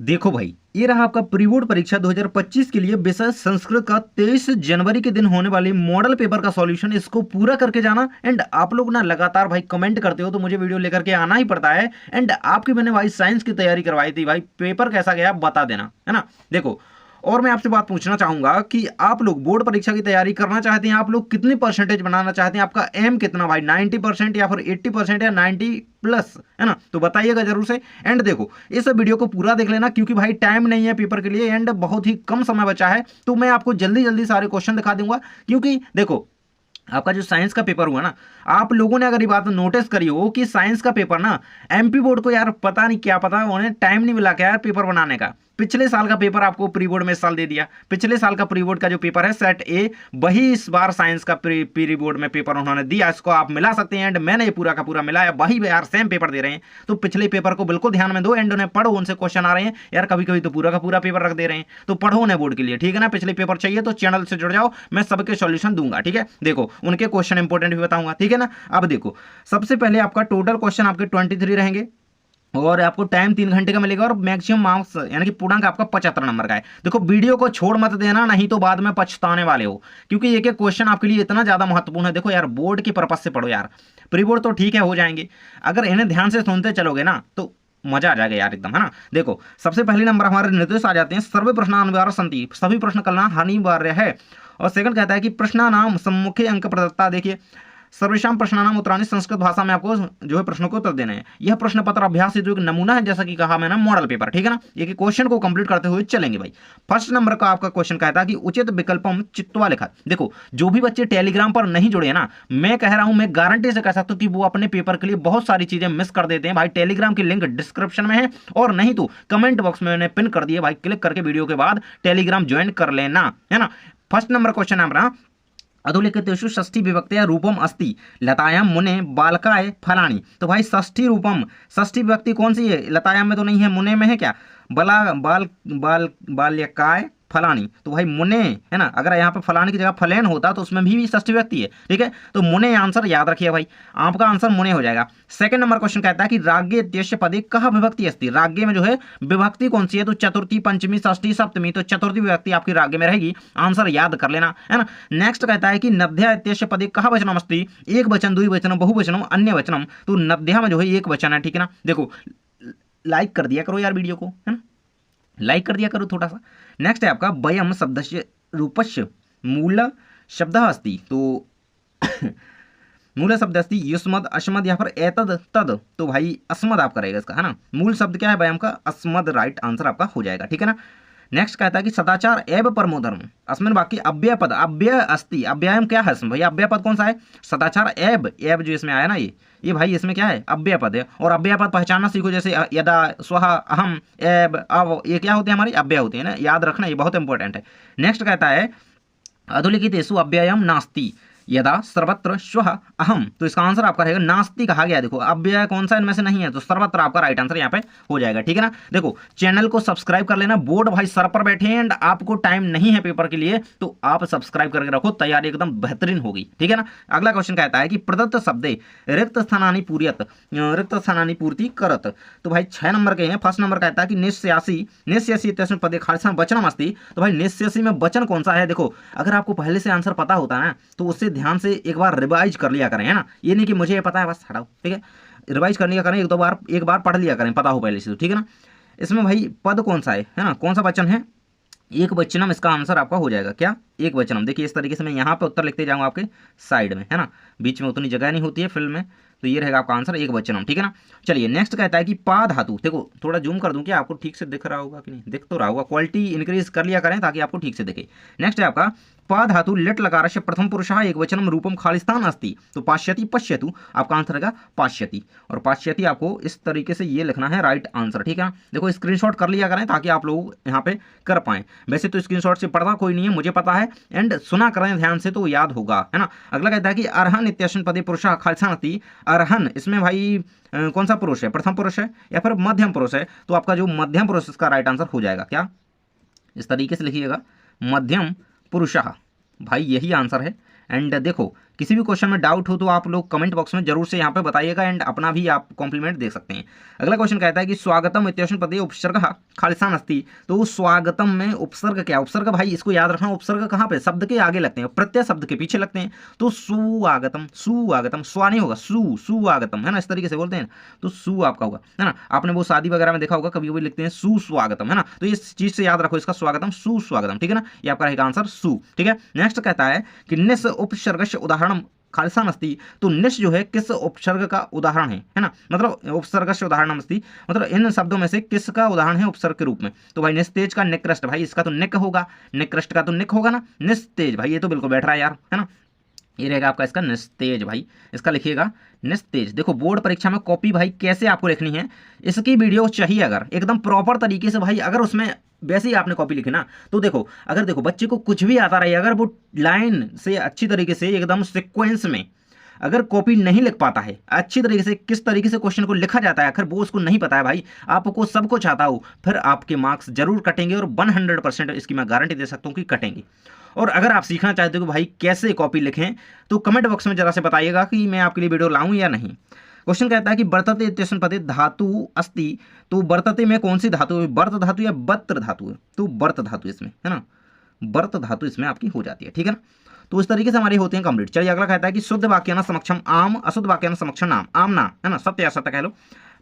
देखो भाई, ये रहा आपका प्री बोर्ड परीक्षा 2025 के लिए विषय संस्कृत का 23 जनवरी के दिन होने वाली मॉडल पेपर का सॉल्यूशन। इसको पूरा करके जाना। एंड आप लोग ना लगातार भाई कमेंट करते हो तो मुझे वीडियो लेकर के आना ही पड़ता है। एंड आपकी मैंने भाई साइंस की तैयारी करवाई थी भाई, पेपर कैसा गया बता देना, है ना। देखो, और मैं आपसे बात पूछना चाहूंगा कि आप लोग बोर्ड परीक्षा की तैयारी करना चाहते हैं, आप लोग कितनी परसेंटेज बनाना चाहते हैं, आपका एम कितना भाई, 90% या फिर 80% या 90 प्लस, है ना। तो बताइएगा जरूर से। एंड देखो, इस वीडियो को पूरा देख लेना क्योंकि भाई टाइम नहीं है पेपर के लिए एंड बहुत ही कम समय बचा है। तो मैं आपको जल्दी जल्दी सारे क्वेश्चन दिखा दूंगा क्योंकि देखो, आपका जो साइंस का पेपर हुआ ना, आप लोगों ने अगर ये बात नोटिस करी हो कि साइंस का पेपर ना एमपी बोर्ड को यार पता नहीं क्या पता, उन्हें टाइम नहीं मिला क्या यार पेपर बनाने का। पिछले साल का पेपर आपको प्री बोर्ड में इस साल दे दिया। पिछले साल का प्री बोर्ड का जो पेपर है सेट ए, वही इस बार साइंस का प्री बोर्ड में पेपर उन्होंने दिया। इसको आप मिला सकते हैं एंड मैंने ये पूरा का पूरा मिलाया, वही यार सेम पेपर दे रहे हैं। तो पिछले पेपर को बिल्कुल ध्यान में दो एंड उन्हें पढ़ो, उनसे क्वेश्चन आ रहे हैं यार, कभी कभी तो पूरा का पूरा पेपर रख दे रहे हैं। तो पढ़ो उन्हें बोर्ड के लिए, ठीक है ना। पिछले पेपर चाहिए तो चैनल से जुड़ जाओ, मैं सबके सॉल्यूशन दूंगा, ठीक है। देखो, उनके क्वेश्चन इंपॉर्टेंट भी बताऊंगा, ठीक है ना। अब देखो, सबसे पहले आपका टोटल क्वेश्चन आपके 23 रहेंगे और आपको टाइम 3 घंटे का मिलेगा और मैक्सिमम मार्क्स यानी कि पूर्णांक आपका 75 नंबर का है। देखो, वीडियो को छोड़ मत देना, नहीं तो बाद में पछताने वाले हो क्योंकि एक एक क्वेश्चन आपके लिए इतना ज्यादा महत्वपूर्ण है। देखो यार, बोर्ड की पर्पज से पढ़ो यार, प्री बोर्ड तो ठीक है हो जाएंगे, अगर इन्हें ध्यान से सुनते चलोगे ना तो मजा आ जाएगा यार एकदम, है ना। देखो, सबसे पहले नंबर हमारे निर्देश आ जाते हैं, सर्वे प्रश्न अनिवार्य संति, सभी प्रश्न करना अनिवार्य है। और सेकंड कहता है कि प्रश्नानाम सम्मुखे अंक प्रदत्ता। देखिए, सर्वेशाम प्रश्नानाम उत्तराणि, संस्कृत भाषा में आपको जो है प्रश्नों को उत्तर देने हैं। यह प्रश्न पत्र अभ्यास हेतु एक नमूना है, जैसा कि कहा मैंने मॉडल पेपर, ठीक है ना। ये क्वेश्चन को कंप्लीट करते हुए चलेंगे भाई। फर्स्ट नंबर का आपका क्वेश्चन कहता है कि उचित विकल्पम चित्वा लिखा। देखो, जो भी बच्चे टेलीग्राम पर नहीं जुड़े हैं ना, मैं कह रहा हूं, मैं गारंटी से कह सकता हूं कि वो अपने पेपर के लिए बहुत सारी चीजें मिस कर देते हैं भाई। टेलीग्राम की लिंक डिस्क्रिप्शन में है और नहीं तो कमेंट बॉक्स में मैंने पिन कर दिया भाई, क्लिक करके वीडियो के बाद टेलीग्राम ज्वाइन कर लेना, है ना। फर्स्ट नंबर क्वेश्चन है हमारा, अधोलिखितेषु षष्ठी विभक्त्या रूपम अस्ति लतायाम मुने बालकाय फलानी। तो भाई षष्ठी रूपम, षष्ठी विभक्ति कौन सी है, लतायाम में तो नहीं है, मुने में है क्या, बला बाल बाल बाल्यकाय फलानी। तो भाई मुने, है ना, अगर यहाँ पे फलानी की जगह फलेन होता तो उसमें भी षष्ठी विभक्ति है, ठीक है। तो मुने आंसर याद रखिए भाई, आपका आंसर मुने हो जाएगा। सेकंड नंबर क्वेश्चन कहता है कि राज्ञे इत्यस्य पदे कहा विभक्ति अस्ति। राज्ञे में जो है विभक्ति कौन सी है, तो चतुर्थी पंचमी षष्ठी सप्तमी, तो चतुर्थी विभक्ति आपकी राज्ञे में रहेगी, आंसर याद कर लेना, है ना। नेक्स्ट कहता है कि नद्या इत्यस्य पदे कहा वचनम अस्ति। एक वचन, द्विवचनम, बहुवचनम, अन्य वचनम। तो नद्या में जो है एक वचन है, ठीक है ना। देखो, लाइक कर दिया करो यार वीडियो को, है ना, लाइक कर दिया करो थोड़ा सा। नेक्स्ट है आपका वयम शब्दस्य रूपस्य मूल शब्द अस्ति। तो मूल शब्द अस्ति युष्मद अस्मद या फिर एतद तद। तो भाई अस्मद आप करेगा इसका, है ना। मूल शब्द क्या है वयम का, अस्मद, राइट आंसर आपका हो जाएगा, ठीक है ना। नेक्स्ट कहता है कि सदाचार एव परमोधर्म अस्मिन वाक्य अव्यय पद अव्यय अस्ति। अव्यय में क्या है इसमें भाई, अव्यय पद कौन सा है, सदाचार एव, एव जो इसमें आया ना, ये भाई इसमें क्या है, अव्यय पद है। और अव्यय पद पहचानना सीखो, जैसे यदा, स्वः, अहम, एव, अव, ये क्या होते हैं हमारे अव्यय होते हैं ना, याद रखना, ये बहुत इंपॉर्टेंट है। नेक्स्ट कहता है अधोलिखितेषु अव्ययम नास्ति यदा सर्वत्र श्वः अहम। तो इसका आंसर आपका रहेगा नास्ति कहा गया। देखो, अव्यय कौन सा इनमें से नहीं है, तो सर्वत्र आपका राइट आंसर यहाँ पे हो जाएगा, ठीक है ना। देखो, चैनल को सब्सक्राइब कर लेना, बोर्ड भाई सर पर बैठे हैं एंड आपको टाइम नहीं है पेपर के लिए, तो आप सब्सक्राइब करके रखो, तैयारी एकदम बेहतरीन होगी, ठीक है ना। अगला क्वेश्चन कहता है कि प्रदत्त शब्दे रिक्त स्थानानि पूर्यत, रिक्त स्थानानि पूर्ति करत। तो भाई 6 नंबर के हैं। फर्स्ट नंबर कहता है कि निश्यासी, निश्यासी इत्यस्मिन् पदे खालिस्थान वचनम अस्ति। तो भाई निश्यासी में वचन कौन सा है। देखो, अगर आपको पहले से आंसर पता होता है ना तो उससे ध्यान से एक बार रिवाइज कर लिया करें, है ना। ये नहीं कि मुझे ये पता है बस हटाओ, ठीक है, रिवाइज कर लिया करें, एक बार पढ़ लिया करें, पता हो पहले से, ठीक है ना। इसमें भाई पद कौन सा है ना, कौन सा वचन है, एक वचनम इसका आंसर आपका हो जाएगा। क्या, एक वचनम। देखिए, इस तरीके से मैं यहाँ पे उत्तर लिखते जाऊँगा आपके साइड में, है ना, बीच में उतनी जगह नहीं होती है फिल्म में, तो ये रहेगा आपका आंसर, एक वचनम, ठीक है ना। चलिए, नेक्स्ट कहता है कि पा धातु। देखो, थोड़ा जूम कर दूं क्या, आपको ठीक से दिख रहा होगा कि नहीं, दिख तो रहा होगा, क्वालिटी इंक्रीज कर लिया करें ताकि आपको ठीक से दिखे। नेक्स्ट है आपका पा धातु लिट लकारस्य प्रथम पुरुषः एक वचनम रूपम खालिस्थान अस्ति। तो पाश्यति पश्यतु आपका आंसर रहेगा पाश्यति, और पाश्यति आपको इस तरीके से ये लिखना है, राइट आंसर, ठीक है। देखो, स्क्रीनशॉट कर लिया करें ताकि आप लोग यहाँ पे कर पाएं। वैसे तो स्क्रीनशॉट से पढ़ना कोई नहीं है, मुझे पता है, एंड सुना करें ध्यान से तो याद होगा, है ना। अगला कहता है कि अरहन इत्यस्मिन् पदे पुरुषः खालिस्थान अस्ति। अरहन इसमें भाई कौन सा पुरुष है, प्रथम पुरुष है या फिर मध्यम पुरुष है, तो आपका जो मध्यम पुरुष इसका राइट आंसर हो जाएगा। क्या, इस तरीके से लिखिएगा, मध्यम पुरुषः, भाई यही आंसर है। एंड देखो, किसी भी क्वेश्चन में डाउट हो तो आप लोग कमेंट बॉक्स में जरूर से यहाँ पे बताइएगा एंड अपना भी आप कॉम्प्लीमेंट दे सकते हैं। अगला क्वेश्चन कहता है कि स्वागतम इत्यस्मिन् पदे उपसर्गः खालिसान अस्ति। तो स्वागतम में उपसर्ग क्या, उपसर्ग भाई इसको याद रखना, उपसर्ग कहाँ पे, शब्द के आगे लगते हैं, प्रत्यय शब्द के पीछे लगते हैं। तो सुआगतम, सुआगतम, स्वा नहीं होगा, सुआगतम है ना, इस तरीके से बोलते हैं। तो सु आपका होगा, है ना। आपने वो शादी वगैरह में देखा होगा, कभी कभी लिखते हैं सुस्वागतम, है ना। तो इस चीज से याद रखो, इसका स्वागतम सुस्वागतम, ठीक है ना। ये आपका रहेगा आंसर सु, ठीक है। नेक्स्ट कहता है कि निस उपसर्गस्य उदाहरणम खालिसान अस्ति। तो निश जो है किस उपसर्ग का उदाहरण है ना, मतलब उपसर्ग से उदाहरण अस्ति, मतलब इन शब्दों में से किसका उदाहरण है उपसर्ग के रूप में। तो भाई निस्तेज का निकृष्ट, भाई इसका तो निक होगा, निकृष्ट का तो निक होगा ना। निस्तेज भाई ये तो बिल्कुल बैठ रहा है यार, है ना। ये रहेगा आपका इसका निस्तेज, भाई इसका लिखिएगा निस्तेज। देखो बोर्ड परीक्षा में कॉपी भाई कैसे आपको लिखनी है, इसकी वीडियो चाहिए अगर एकदम प्रॉपर तरीके से भाई, अगर उसमें वैसे ही आपने कॉपी लिखी ना, तो देखो अगर देखो बच्चे को कुछ भी आता रहे, अगर वो लाइन से अच्छी तरीके से एकदम सिक्वेंस में अगर कॉपी नहीं लिख पाता है अच्छी तरीके से, किस तरीके से क्वेश्चन को लिखा जाता है अगर वो उसको नहीं पता है भाई, आपको सब कुछ आता हो, फिर आपके मार्क्स जरूर कटेंगे और 100% इसकी मैं गारंटी दे सकता हूँ कि कटेंगे। और अगर आप सीखना चाहते हो कि भाई कैसे कॉपी लिखें, तो कमेंट बॉक्स में जरा से बताइएगा कि मैं आपके लिए वीडियो लाऊं या नहीं। क्वेश्चन कहता है कि वर्तते इत्यस्मिन् पदे धातु अस्ति। तो वर्तते में कौन सी धातु है, वर्त धातु या बत्र धातु है। तो वर्त धातु इसमें, है ना, वर्त धातु इसमें आपकी हो जाती है, ठीक है ना। तो इस तरीके से हमारे होते हैं कंप्लीट। चलिए अगला कहता है कि शुद्ध वाक्याना समक्षम आम, अशुद्ध वाक्याना समक्षम नाम, आम ना, है ना, सत्य असत्य कह लो।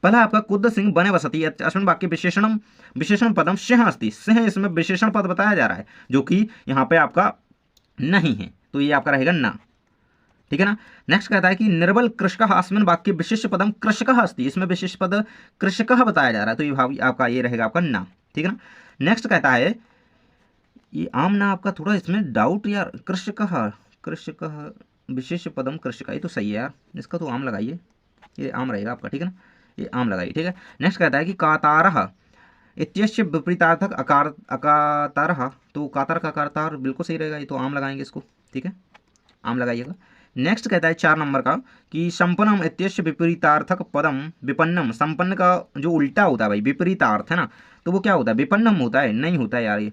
पहला आपका कुद्ध सिंह बने वसती, अस्मिन् वाक्य विशेषणम, विशेषण पदम सिंह अस्ति। सिंह इसमें विशेषण पद बताया जा रहा है जो कि यहाँ पे आपका नहीं है, तो ये आपका रहेगा ना, ठीक है ना। नेक्स्ट कहता है कि निर्बल कृषकः अस्मिन् वाक्य विशेष पदम कृषकः अस्ति। इसमें विशेष पद कृषकः बताया जा रहा है, तो ये भाव आपका ये रहेगा आपका ना, ठीक है ना। नेक्स्ट कहता है ये आम ना, आपका थोड़ा इसमें डाउट यार, कृषकः, कृषकः विशेष पदम कृषकः, ये तो सही है यार, इसका तो आम लगाइए, ये आम रहेगा आपका, ठीक है ना, ये आम लगाइए, ठीक है। नेक्स्ट कहता है कि कातारः इत्यस्य विपरीतार्थक अकार, अकातारः। तो कातर का अकारतार बिल्कुल सही रहेगा, ये तो आम लगाएंगे इसको, ठीक है, आम लगाइएगा। नेक्स्ट कहता है 4 नंबर का कि संपन्नम इत्यस्य विपरीतार्थक पदम विपन्नम। संपन्न का जो उल्टा होता है भाई विपरीतार्थ, है ना, तो वो क्या होता है, विपन्नम होता है, नहीं होता है यार ये।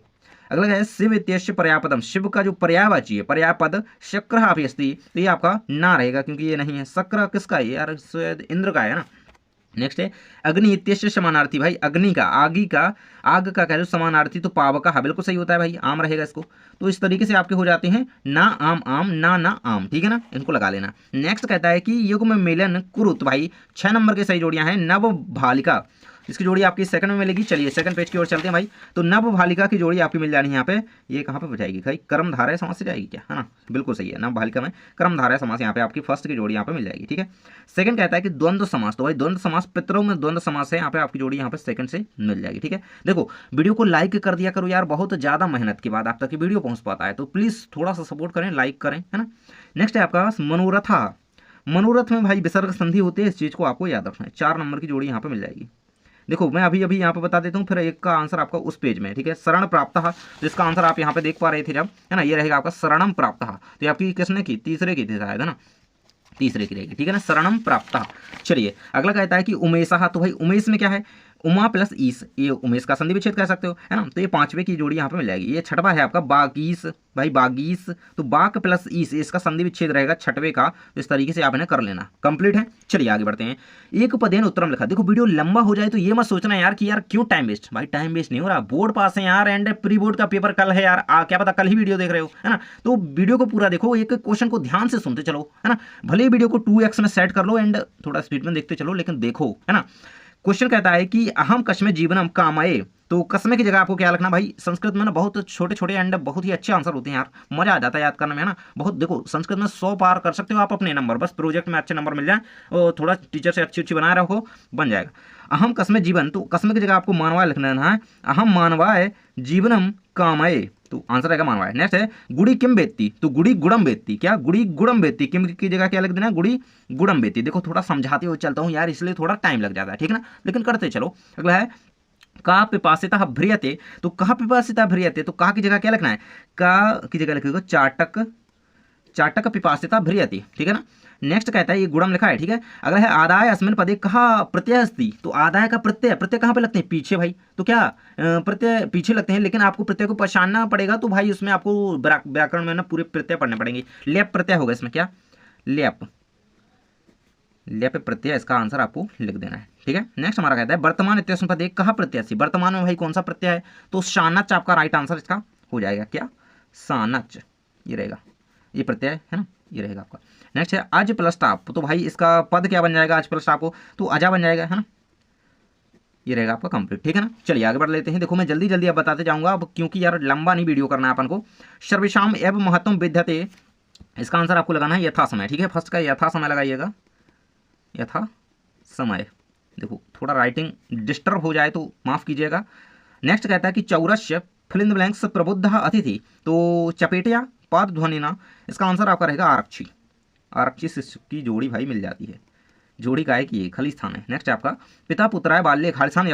अगला है शिव इत्यस्य पर्यापदम। शिव का जो पर्यायवाची है पर्यायपद शक्र अपि अस्ति। तो ये आपका ना रहेगा क्योंकि ये नहीं है। शक्र किसका है यार, शायद इंद्र का है ना। नेक्स्ट है अग्नि इत्यस्य समानार्थी। भाई अग्नि का, आगी का, आग का कह लो समानार्थी, तो पावका बिल्कुल सही होता है भाई, आम रहेगा इसको। तो इस तरीके से आपके हो जाते हैं ना आम आम, ना ना आम, ठीक है ना, इनको लगा लेना। नेक्स्ट कहता है कि युग्म मेलन कुरुत। भाई 6 नंबर की सही जोड़ियां हैं। नव भालिका, इसकी जोड़ी आपकी सेकंड में मिलेगी। चलिए सेकंड पेज की ओर चलते हैं भाई। तो नव भालिका की जोड़ी आपकी मिल जानी है यहाँ पे, ये कहाँ पे बचाएगी भाई, कर्मधारय समास से जाएगी क्या, है ना, बिल्कुल सही है। नव भालिका में कर्मधारय समास यहाँ पे आपकी फर्स्ट की जोड़ी यहाँ पे मिल जाएगी, ठीक है। सेकंड कहता है कि द्वंद्व समास। तो भाई द्वंद्व समास, पितरों में द्वंद्व समास है, यहाँ पे आपकी जोड़ी यहाँ पे सेकंड से मिल जाएगी, ठीक है। देखो वीडियो को लाइक कर दिया करो यार, बहुत ज़्यादा मेहनत के बाद आप तक वीडियो पहुँच पाता है, तो प्लीज़ थोड़ा सा सपोर्ट करें, लाइक करें, है ना। नेक्स्ट है आपका मनोरथा। मनोरथ में भाई विसर्ग संधि होती है, इस चीज़ को आपको याद रखना है। 4 नंबर की जोड़ी यहाँ पे मिल जाएगी। देखो मैं अभी यहाँ पे बता देता हूँ, फिर एक का आंसर आपका उस पेज में, ठीक है। शरण प्राप्तः, जिसका आंसर आप यहाँ पे देख पा रहे थे जब, है ना, ये रहेगा आपका शरणम प्राप्तः। तो आपकी किसने की, तीसरे की थी शायद, है ना, तीसरे की रहेगी, ठीक है ना, शरणम प्राप्तः। चलिए अगला कहता है कि उमेशः। तो भाई उमेश में क्या है, उमा प्लस ईस, ये उमेश का संधि विच्छेद कह सकते हो, है ना। तो ये 5वें की जोड़ी यहाँ पे मिल जाएगी। ये 6वां है आपका बागीस। भाई बागीस, तो बाक प्लस ईस, इसका संधि विच्छेद रहेगा 6वें का। तो इस तरीके से आप इन्हें कर लेना, कंप्लीट है। चलिए आगे बढ़ते हैं। एक पदेन उत्तरम लिखा। देखो वीडियो लंबा हो जाए तो ये मत सोचना यार कि यार क्यों टाइम वेस्ट, भाई टाइम वेस्ट नहीं हो रहा, बोर्ड पास है यार, एंड प्री बोर्ड का पेपर कल है यार, क्या पता कल ही वीडियो देख रहे हो, है ना। तो वीडियो को पूरा देखो, एक क्वेश्चन को ध्यान से सुनते चलो, है ना। भले ही वीडियो को 2x में सेट कर लो एंड थोड़ा स्पीड में देखते चलो, लेकिन देखो, है ना। क्वेश्चन कहता है कि अहम कस्मे जीवनम कामये। तो कस्मे की जगह आपको क्या लिखना भाई, संस्कृत में ना बहुत छोटे छोटे एंड बहुत ही अच्छे आंसर होते हैं यार, मजा आ जाता है याद करने में, है ना। बहुत देखो संस्कृत में 100 पार कर सकते हो आप अपने नंबर, बस प्रोजेक्ट में अच्छे नंबर मिल जाए और थोड़ा टीचर से अच्छी बनाए रखो, बन जाएगा। अहम कस्मे जीवन, तो कस्मे की जगह आपको मानवाय लिखना है। अहम मानवाय जीवनम कामये, तो आंसर रहेगा मानवाय। नेक्स्ट है गुड़ी किम बेत्ती। तो गुड़ी गुड़म बेत्ती, क्या गुड़ी गुड़म बेत्ती, किम की जगह क्या लिख देना, गुड़ी गुड़म बेत्ती। देखो थोड़ा समझाते हुए चलता हूँ यार, इसलिए थोड़ा टाइम लग जाता है, ठीक है ना, लेकिन करते चलो। अगला है का पिपासिता भ्रियते। तो कहा पिपासिता भ्रियते, तो कहा की जगह क्या लिखना है, का की जगह लिखोगे चाटक, चाटक पिपासिता भ्रियते, ठीक है ना। नेक्स्ट कहता है ये गुणम लिखा है, ठीक है। अगला है आदाय अस्मिन् पदे कहा प्रत्यय अस्ति। तो आदाय का प्रत्यय, प्रत्यय कहाँ पे लगते हैं, पीछे भाई। तो क्या प्रत्यय पीछे लगते हैं, लेकिन आपको प्रत्यय को पहचानना पड़ेगा। तो भाई उसमें आपको व्याकरण में ना पूरे प्रत्यय पढ़ने पड़ेंगे। लेप प्रत्यय होगा इसमें, क्या ल्याप, ल्याप प्रत्यय, इसका आंसर आपको लिख देना है। ठीक है, नेक्स्ट हमारा कहता है वर्तमान इत्यस्मिन् पदे कहा प्रत्याशी, वर्तमान में भाई कौन सा प्रत्यय है, तो सानच आपका राइट आंसर इसका हो जाएगा। क्या, सानच, ये रहेगा, ये प्रत्यय है ना, ये रहेगा आपका। नेक्स्ट है अज प्लस टाप, तो भाई इसका पद क्या बन जाएगा, अज प्लस टाप हो तो अजा बन जाएगा, है ना, ये रहेगा आपका कंप्लीट। ठीक है ना, चलिए आगे बढ़ लेते हैं। देखो मैं जल्दी जल्दी अब बताते जाऊंगा अब, क्योंकि यार लंबा नहीं वीडियो करना है अपन को। सर्वेशाम एव महत्वम विद्यते, इसका आंसर आपको लगाना है यथा समय। ठीक है, फर्स्ट का यथा समय लगाइएगा, यथा समय। देखो थोड़ा राइटिंग डिस्टर्ब हो जाए तो माफ कीजिएगा। नेक्स्ट कहता है कि चौरस्य फिल इन द ब्लैंक्स प्रबुद्ध अतिथि, तो चपेटिया पाद ध्वनिना, इसका आंसर आपका रहेगा आरक्षी। आरक्षी से की जोड़ी भाई मिल जाती है, जोड़ी का है कि खाली स्थान है। नेक्स्ट आपका पिता पुत्राय बाल्ये खालिस्थान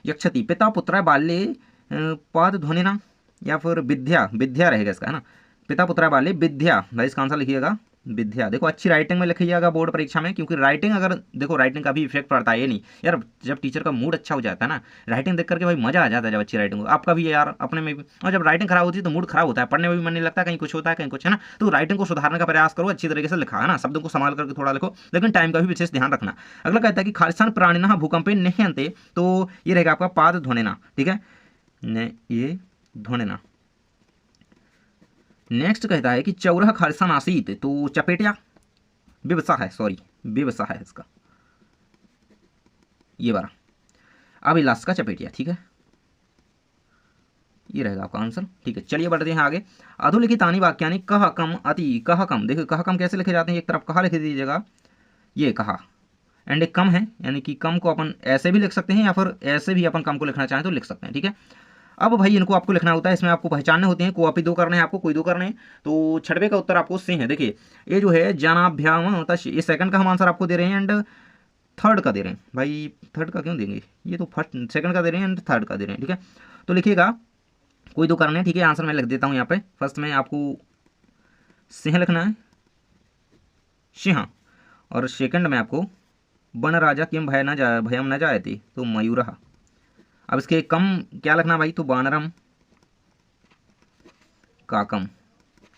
यक्षति, पिता पुत्राय बाल्ये पाद ध्वनिना, या फिर विद्या, विद्या रहेगा इसका, है ना, पिता पुत्राय बाल्ये विद्या, भाई इसका आंसर लिखिएगा विद्या। देखो अच्छी राइटिंग में लिखिएगा बोर्ड परीक्षा में, क्योंकि राइटिंग अगर देखो राइटिंग का भी इफेक्ट पड़ता है। ये नहीं यार, जब टीचर का मूड अच्छा हो जाता है ना, राइटिंग देख करके भाई मजा आ जाता है जब अच्छी राइटिंग हो, आपका भी यार अपने में भी। और जब राइटिंग खराब होती है तो मूड खराब होता है, पढ़ने में भी मन नहीं लगता, कहीं कुछ होता है कहीं कुछ, है ना। तो राइटिंग को सुधारने का प्रयास करो, अच्छी तरीके से लिखा, है ना, शब्दों को संभाल करके थोड़ा लिखो, लेकिन टाइम का भी विशेष ध्यान रखना। अगला कहता है कि खालिस्थान प्राणिना भूकंपे नहीं अंते, तो ये रहेगा आपका पाद ध्वनिना। ठीक है, ये ध्वनिना। नेक्स्ट कहता है कि चौरह खालिस्थान आसीत, तो चपेटिया विवसा है, सॉरी विवसा है इसका, ये बारा अब इलास का चपेटिया। ठीक है, ये रहेगा आपका आंसर। ठीक है, चलिए बढ़ते हैं आगे। अधोलिखितानि वाक्यानि कह कम अति कह कम, देखिए कह कम कैसे लिखे जाते हैं, एक तरफ कहा लिख दीजिएगा, ये कहा एंड एक कम है, यानी कि कम को अपन ऐसे भी लिख सकते हैं या फिर ऐसे भी अपन कम को लिखना चाहें तो लिख सकते हैं। ठीक है, अब भाई इनको आपको लिखना होता है, इसमें आपको पहचानने होते हैं, को अपी दो करने हैं आपको, कोई दो करने हैं। तो छठवे का उत्तर आपको से है। देखिए ये जो है जनाभ्याम, ये सेकंड का हम आंसर आपको दे रहे हैं एंड थर्ड का दे रहे हैं। भाई थर्ड का क्यों देंगे, ये तो फर्स्ट सेकंड का दे रहे हैं एंड थर्ड का दे रहे हैं। ठीक है, तो लिखिएगा कोई दो करने हैं। ठीक है, आंसर मैं लिख देता हूँ यहाँ पे। फर्स्ट में आपको सिंह लिखना है, सिंह, और सेकंड में आपको वन राजा किम भयम न जायते, तो मयूरः। अब इसके कम क्या लिखना भाई, तो वानरम काकम।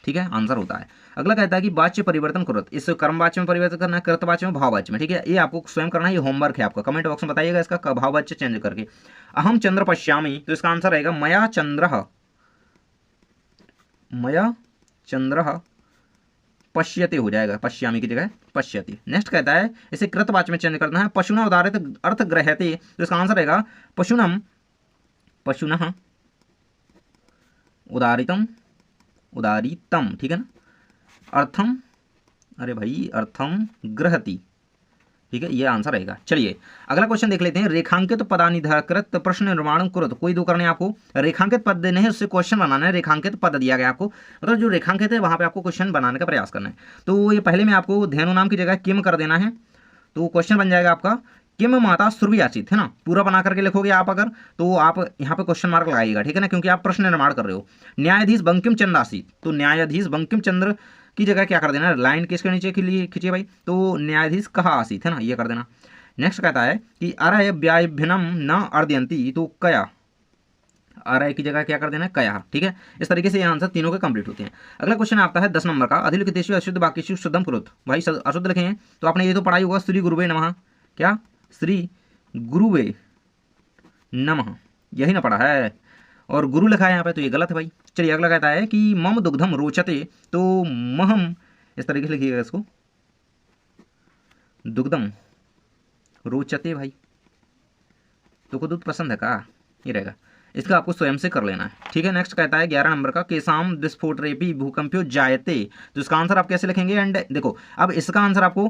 ठीक है, आंसर होता है। अगला कहता है कि वाच्य परिवर्तन करो, इस कर्म वाच्य में परिवर्तन करना है, कृत वाच्य में भाव वाच्य में। ठीक है, ये आपको स्वयं करना है, ये होमवर्क है आपका। कमेंट बॉक्स में बताइएगा इसका भाव वाच्य चेंज करके। अहम चंद्र पश्यामि, तो इसका आंसर रहेगा मया चंद्र, मया चंद्र पश्यते हो जाएगा, पश्यामी की जगह पश्यति। नेक्स्ट कहता है इसे कृतवाच्य में चेंज करना है, पशुना उदारित अर्थ ग्रहते, तो इसका आंसर रहेगा पशुनम, पशुनः उदारितम, उदारितम। ठीक है ना, अर्थम, अरे भाई अर्थम ग्रहति। ठीक है, ये आंसर रहेगा। चलिए अगला क्वेश्चन देख लेते हैं। रेखांकित पदानिधाकृत प्रश्न निर्माण करो, तो कोई दो करने आपको, रेखांकित पद देने हैं, उससे क्वेश्चन बनाना है। रेखांकित पद दिया गया आपको, मतलब जो रेखांकित है वहां पे आपको क्वेश्चन बनाने का प्रयास करना है। तो ये पहले में आपको धेनु नाम की जगह किम कर देना है, तो क्वेश्चन बन जाएगा आपका किम माता सुरभियाचित, है ना। पूरा बना करके लिखोगे आप अगर, तो आप यहाँ पे क्वेश्चन मार्क लगाइएगा। ठीक है ना, क्योंकि आप प्रश्न निर्माण कर रहे हो। न्यायाधीश बंकिम चंद्र आसीत, तो न्यायाधीश बंकिम चंद्र की जगह क्या कर देना, लाइन किसके नीचे के लिए खींचिए भाई, तो न्यायाधीश कहा आसीत, है ना, ये कर देना। नेक्स्ट कहता है कि अरय व्याभिनम न अर्दयंती, तो कया, अरय की जगह क्या कर देना है, कया। ठीक है, इस तरीके से ये आंसर तीनों के कंप्लीट होते हैं। अगला क्वेश्चन आता है 10 नंबर का। अधिलिखितेषु अशुद्ध वाक्येषु शुद्धम कुरुत, भाई अशुद्ध लिखे हैं, तो आपने ये तो पढ़ाई होगा, श्री गुरुवे नमः, क्या श्री गुरुवे नमः, यही ना पढ़ा है, और गुरु लिखा है यहाँ पे, तो ये गलत है भाई। चलिए अगला कहता है कि मम दुग्धम रोचते, तो महम, इस तरीके से लिखिएगा इसको, दुग्धम रोचते भाई, तो को दूध पसंद है का, ये रहेगा। इसका आपको स्वयं से कर लेना है। ठीक है, नेक्स्ट कहता है 11 नंबर का, केसाम विस्फोटरेपी भूकंप्यो जायते, तो इसका आंसर आप कैसे लिखेंगे। एंड देखो अब इसका आंसर आपको,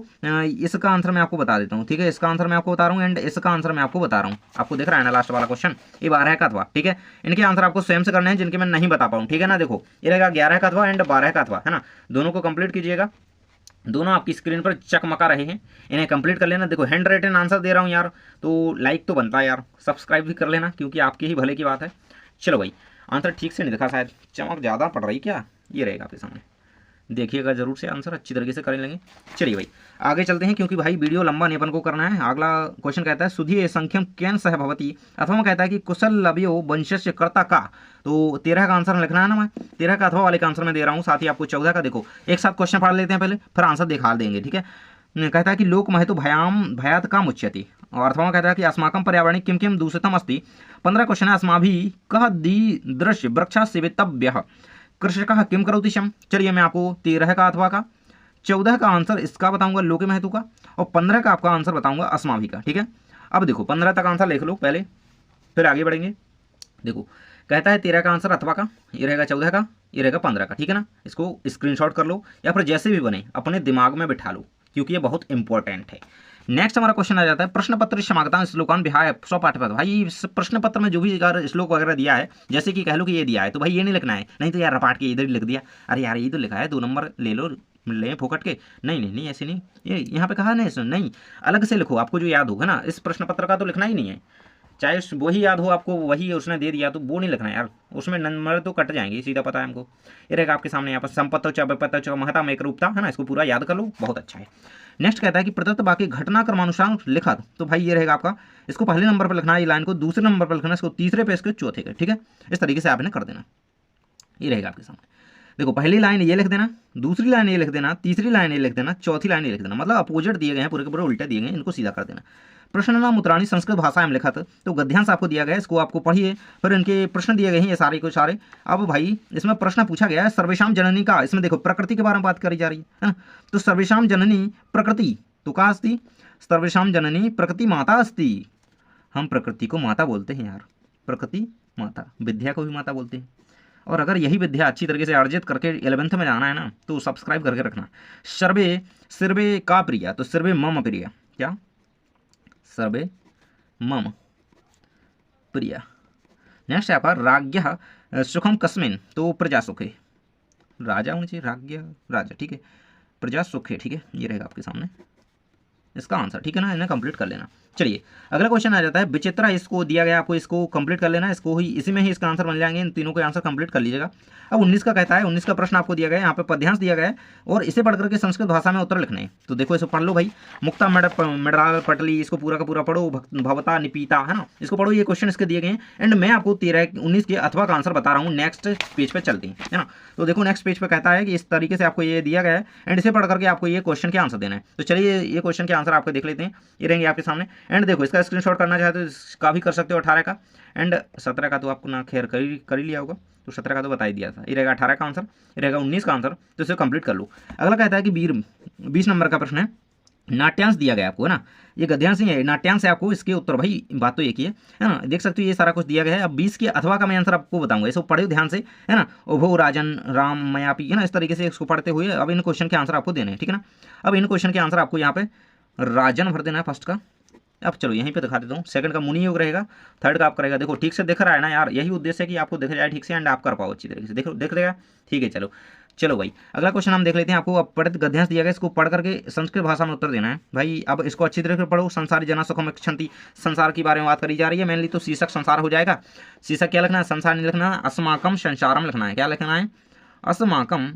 इसका आंसर मैं आपको बता देता हूँ। ठीक है, इसका आंसर मैं आपको बता रहा हूँ एंड इसका आंसर मैं आपको बता रहा हूँ। आपको दिख रहा है ना लास्ट वाला क्वेश्चन, ये 12 का अथवा। ठीक है, इनके आंसर आपको स्वयं से करने हैं, जिनके मैं नहीं बता पाऊँ। ठीक है ना, देखो ये रहेगा 11 का अथवा एंड 12 का अथवा, है ना, दोनों को कंप्लीट कीजिएगा। दोनों आपकी स्क्रीन पर चकमका रहे हैं, इन्हें कंप्लीट कर लेना। देखो हैंड राइटन आंसर दे रहा हूँ यार, तो लाइक तो बनता है यार, सब्सक्राइब भी कर लेना, क्योंकि आपके ही भले की बात है। चलो भाई, आंसर ठीक से नहीं दिखा, शायद चमक ज़्यादा पड़ रही क्या, ये रहेगा आपके सामने, देखिएगा जरूर से, आंसर अच्छी तरीके से कर लेंगे। चलिए भाई आगे चलते हैं, क्योंकि भाई वीडियो लंबा नहीं अपन को करना है। अगला क्वेश्चन कहता है सुधी संख्यम केन सह भवती, अथवा में कहता है कि कुशल लव्यो वंशस्य कर्ता का। तो 13 का आंसर लिखना है ना, मैं 13 का अथवा वाले का आंसर मैं दे रहा हूँ, साथ ही आपको 14 का। देखो एक साथ क्वेश्चन पढ़ लेते हैं पहले, फिर आंसर दिखा देंगे, ठीक है। कहता है कि लोक महतो भयाम भयात का मुच्यति, और अथवा में कहता है कि अस्माकं पर्यावरणे किम किम दूषितम अस्ति। 15 क्वेश्चन है अस्माभिः कः दीदृश्य वृक्षा सेवितव्यः कृषकः किम करोति शम। चलिए मैं आपको 13 का अथवा का, 14 का आंसर इसका बताऊंगा लोके महतो का, और 15 का आपका आंसर बताऊंगा अस्माभि का, ठीक है। अब देखो 15 तक आंसर लिख लो पहले, फिर आगे बढ़ेंगे। देखो कहता है 13 का आंसर अथवा का, ये रहेगा 14 का, ये रहेगा 15 का, ठीक है ना। इसको स्क्रीनशॉट कर लो या फिर जैसे भी बने अपने दिमाग में बिठा लो, क्योंकि ये बहुत इंपॉर्टेंट है। नेक्स्ट हमारा क्वेश्चन आ जाता है प्रश्न पत्र समागता श्लोकान विहाय स्वपाठ्यपत्र। भाई इस प्रश्न पत्र में जो भी अगर श्लोक वगैरह दिया है, जैसे कि कह लो कि ये दिया है, तो भाई ये नहीं लिखना है, नहीं तो यार रपाट के इधर ही लिख दिया, अरे यार ये तो लिखा है 2 नंबर ले लो, ले फोकट के। नहीं नहीं नहीं ऐसे नहीं, ये यहाँ पे कहा नहीं, अलग से लिखो, आपको जो याद होगा ना। इस प्रश्न पत्र का तो लिखना ही नहीं है, चाहे वही याद हो आपको, वही उसने दे दिया तो वो नहीं लिखना है यार, उसमें नंबर तो कट जाएंगे, सीधा पता है हमको। ये रहेगा आपके सामने यहाँ पर संपत्तो च विपत्तो च महता में एक रूपता है ना, इसको पूरा याद कर लो, बहुत अच्छा है। नेक्स्ट कहता है कि प्रदत्त वाक्य घटनाक्रमानुसार लिखा, तो भाई ये रहेगा आपका, इसको पहले नंबर पर लिखना है, ये लाइन को दूसरे नंबर पर लिखना है, इसको तीसरे पे, इसको चौथे पे, ठीक है। इस तरीके से आपने कर देना, ये रहेगा आपके सामने। देखो पहली लाइन ये लिख देना, दूसरी लाइन ये लिख देना, तीसरी लाइन ये लिख देना, चौथी लाइन ये लिख देना, मतलब अपोजिट दिए गए हैं, पूरे के पूरे उल्टे दिए गए हैं, इनको सीधा कर देना। प्रश्न नाम उत्तराणी संस्कृत भाषा में लिखा था, तो गद्यांश आपको दिया गया है, इसको आपको पढ़िए, फिर इनके प्रश्न दिए गए हैं ये सारे को सारे। अब भाई इसमें प्रश्न पूछा गया है सर्वेशाम जननी का, इसमें देखो प्रकृति के बारे में बात करी जा रही है ना, तो सर्वेशाम जननी प्रकृति, तो का अस्ति, सर्वेशाम जननी प्रकृति माता अस्ति। हम प्रकृति को माता बोलते हैं यार, प्रकृति माता, विद्या को भी माता बोलते हैं। और अगर यही विद्या अच्छी तरीके से अर्जित करके 11th में जाना है ना, तो सब्सक्राइब करके रखना। सर्वे सर्वे का प्रिया, तो सर्वे मम प्रिया, क्या सर्वे मम प्रिया। नेक्स्ट है आपका राज्ञ सुखम कस्मिन, तो प्रजा सुखे, राजा होना चाहिए, राज्ञ राजा, ठीक है, प्रजा सुखे, ठीक है, ये रहेगा आपके सामने इसका आंसर, ठीक है ना, इन्हें कंप्लीट कर लेना। चलिए अगला क्वेश्चन आ जाता है विचित्रा, इसको दिया गया आपको, इसको कंप्लीट कर लेना, इसको ही इसी में ही इसका आंसर बन जाएंगे, इन तीनों के आंसर कंप्लीट कर लीजिएगा। अब 19 का कहता है, 19 का प्रश्न आपको दिया गया है, यहाँ पे पद्यांश दिया गया है, और इसे पढ़ करके संस्कृत भाषा में उत्तर लिखने हैं। तो देखो इसको पढ़ लो भाई, मुक्ता मेडराल पटली, इसको पूरा का पूरा पढ़ो, भवता निपीता, है ना, इसको पढ़ो, ये क्वेश्चन इसके दिए गए हैं। एंड मैं आपको 19 के अथवा का आंसर बता रहा हूँ। नेक्स्ट पेज पे चलते हैं, है ना। तो देखो नेक्स्ट पेज पे कहता है कि इस तरीके से आपको ये दिया गया है, एंड इसे पढ़ करके आपको ये क्वेश्चन के आंसर देना है। तो चलिए ये क्वेश्चन के आंसर आपको देख लेते हैं, ये रहेंगे आपके सामने। एंड देखो इसका स्क्रीनशॉट करना चाहे तो इसका भी कर सकते हो, 18 का, एंड 17 का तो आपको ना खैर कर ही लिया होगा, तो 17 का तो बता ही दिया था। ये रहेगा 18 का आंसर, ये रहेगा 19 का आंसर, तो इसे कंप्लीट कर लो। अगला कहता है कि 20 नंबर का प्रश्न है, नाट्यांश दिया गया आपको, है ना, ये गद्यांश ही है, नाट्यांश है आपको, इसके उत्तर भाई बात तो एक ही है ना, देख सकते हो ये सारा कुछ दिया गया है। अब 20 के अथवा का मैं आंसर आपको बताऊंगा, इसको पढ़े ध्यान से, है ना, उभो राजन राम मयापी, है ना, इस तरीके से इसको पढ़ते हुए अब इन क्वेश्चन के आंसर आपको देने हैं, ठीक है ना। अब इन क्वेश्चन के आंसर आपको यहाँ पे राजन भर देना है फर्स्ट का। अब चलो यहीं पे दिखा देता हूँ, सेकंड का मुनि योग रहेगा, थर्ड का आपका रहेगा, देखो ठीक से दिख रहा है ना यार, यही उद्देश्य है कि आपको दिख जाए ठीक से, एंड आप कर पाओ अच्छी तरीके से, देखो देख लेगा, ठीक है। चलो भाई अगला क्वेश्चन हम देख लेते हैं। आपको अब पढ़ित गद्यांश दिया गया, इसको पढ़ करके संस्कृत भाषा में उत्तर देना है भाई। अब इसको अच्छी तरह से पढ़ो। संसारी जना सुखम इच्छन्ति, संसार के बारे में बात करी जा रही है मेनली, तो शीर्षक संसार हो जाएगा। शीर्षक क्या लिखना है, संसार नहीं लिखना है, अस्माकम संसारम लिखना है। क्या लिखना है, अस्माकम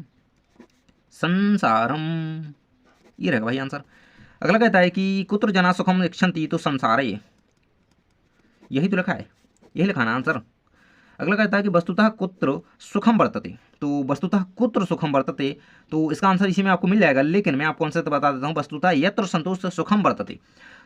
संसारम, ये रहेगा भाई आंसर। अगला कहता है कि कुत्र जना सुखम इच्छन्ति, तो संसार है, यही तो लिखा है, यही लिखाना आंसर। अगला कहता है कि वस्तुतः कुत्र सुखम वर्तते, तो वस्तुतः कुत्र सुखम वर्तते, तो इसका आंसर इसी में आपको मिल जाएगा, लेकिन मैं आपको आंसर तो बता देता हूँ, वस्तुतः यत्र संतोष सुखम वर्तते,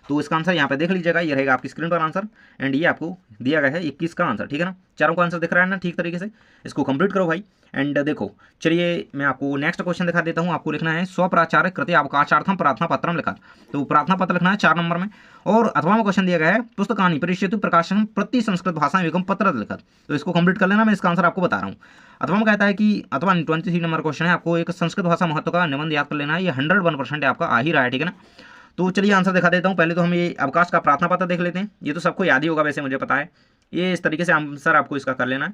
तो इसका आंसर यहाँ पे देख लीजिएगा, ये रहेगा आपकी स्क्रीन पर आंसर। एंड ये आपको दिया गया है 21 का आंसर, ठीक है ना, चारों का आंसर दिख रहा है ना ठीक तरीके से, इसको कंप्लीट करो भाई। एंड देखो चलिए मैं आपको नेक्स्ट क्वेश्चन दिखा देता हूँ। आपको लिखना है स्वप्राचार्य कृते अवकाशार्थम प्रार्थना पत्रम लिखा, तो प्रार्थना पत्र लिखना है 4 नंबर में। और अथवा में क्वेश्चन दिया गया है पुस्तकानि परिष्यतु प्रकाशन प्रति संस्कृत भाषा एवं पत्र लिखा, तो इसको कंप्लीट कर लेना, मैं इसका आंसर आपको बता रहा हूँ। अथवा में कहता है कि अथवा 23 नंबर क्वेश्चन है, आपको एक संस्कृत भाषा महत्व का निबंध याद कर लेना है, ये 101% आपका आ ही रहा है, ठीक है ना। तो चलिए आंसर दिखा देता हूँ। पहले तो हम ये अवकाश का प्रार्थना पत्र देख लेते हैं, ये तो सबको याद ही होगा वैसे, मुझे पता है। ये इस तरीके से आंसर आपको इसका कर लेना है,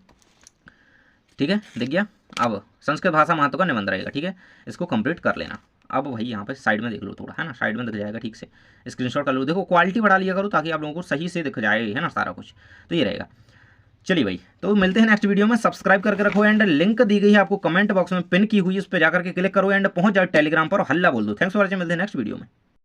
ठीक है, दिख गया। अब संस्कृत भाषा महत्व का निबंध रहेगा, ठीक है, इसको कंप्लीट कर लेना। अब भाई यहाँ पे साइड में देख लो थोड़ा, है ना, साइड में दिख जाएगा ठीक से, स्क्रीनशॉट कर लो। देखो क्वालिटी बढ़ा लिया करो ताकि आप लोगों को सही से दिख जाए, है ना, सारा कुछ। तो ये रहेगा। चलिए भाई, तो मिलते हैं नेक्स्ट वीडियो में। सब्सक्राइब करके रखो एंड लिंक दी गई है आपको कमेंट बॉक्स में पिन की हुई, उस पर जाकर के क्लिक करो एंड पहुंच जाओ टेलीग्राम पर, हल्ला बोल दो। थैंक्स फॉर वॉचिंग, मिलते हैं नेक्स्ट वीडियो में।